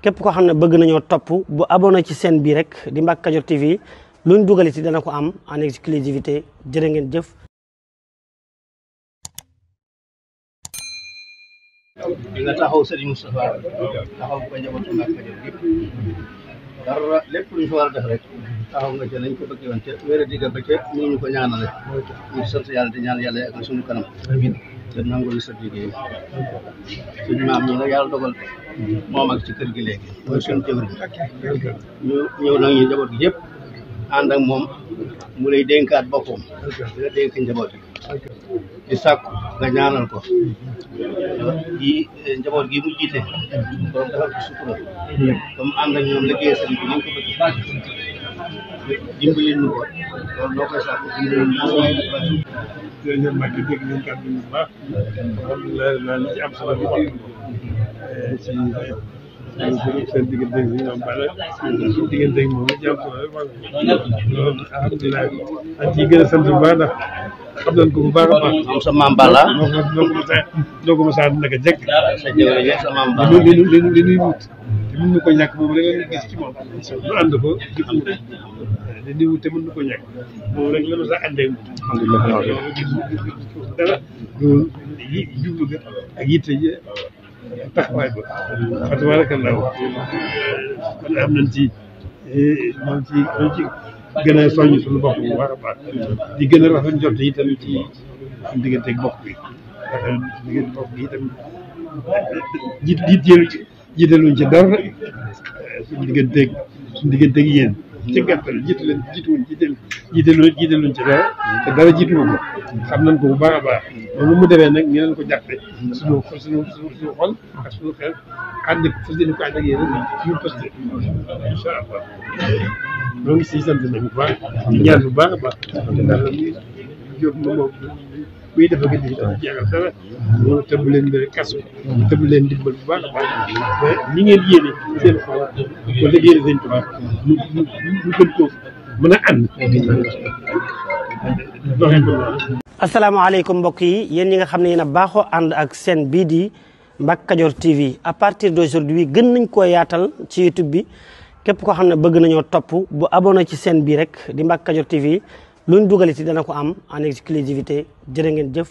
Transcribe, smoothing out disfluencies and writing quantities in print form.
képp koo xam ne bëgg nañoo topp bu abonné ci chaîne bi rek di Mbacke Kadior TV luñ dugal ci dana ko am en exclusivité jërë ngeen jëf. di nga taxaw Serigne Moustapha taxaw ko njabootu Mbacke Kadior yëpp dara lépp lu ñu fa war a def rek taxaw nga ca nañ ko bëggee woon ca wér a digga ba ca ñu ñu ko ñaanale ñu sant yàlla di ñaan yàlla ak suñu kanam te nangul sa liggéey suñu maam ñi nag yàlla dogal moom ak ci kër gi léegi mooy suñu jëwriñ ñu ñëw nag ñu njaboot gi yëpp ànd ak moom mu lay dénkaat boppam di la dénk njaboot gi di sàkku nga ñaanal ko yi njaboot gi mu jiite borom defal ko sutura comme ànd ak ñoom liggéey sëriñ bi ni ko bëgg dimbali ñu ko loolu noo koy sàkku dimbali ñu jërëjëf Mbacke dégg ngeen kàddu yu baax alhamdulilah li ci am solo bi wax ci seen diggante ak ñoom bala suñu diggante ak moom ci am solo rek wax loolu alhamdulilah ak ci gën a sant bu baax ndax xam nañ ko bu baax a baax. moom sa maam Balla noo ko mos a naka jekk sa jëwriñ sa maam Balla li nuy wut te mën nu ko ñàkk boobu da nga gis ci moom nu ànd ko di ko wut li nuy wut te mën nu ko ñàkk moom rek la mos a àndee dara loolu jublu ga ak yitte ji ak taxawaay ba fa tabarakallahu kon am nañ ci moom ci gën a soññ suñu bopp bu baax a baax di gën a rafet njort itam ci suñu diggante ak bopp bi diggante bopp bi itam jiitaluñ ci dara suñu diggante ak yéen ci gàttal jiitaluñ ci dara te dara jiituwu ko xam nañ ko bu baax a baax moom mu demee nag ñu leen ko jàppe suñu xol ak suñu xel ànd fas yéene ko ànd ak yéen suñu posté incha allah ñoo ngi siy sant nag bu baax di ñaan bu baax a baax ndax jóg moom buy def ak di jeexal dara moom tëbb leen kasu tëbb leen dimbal bu baax a baax te ñi ngeen yéene seen xol ko liggéey seen tubaab ñu gën ko mën a ànd doxee ko noonu. asalaamaaleykum mbokk yi yéen ñi nga xam ne yéen a baaxoo ànd ak chaîne bii di Mbacke Kadior TV à partir d'aujourd'hui gën nañ koo yaatal ci YouTube bi képp koo xam ne bëgg nañoo topp bu abonné ci chaîne bi rek di Mbacke Kadior TV luñ dugal ci dana ko am en exclusivité jërë ngeen jëf.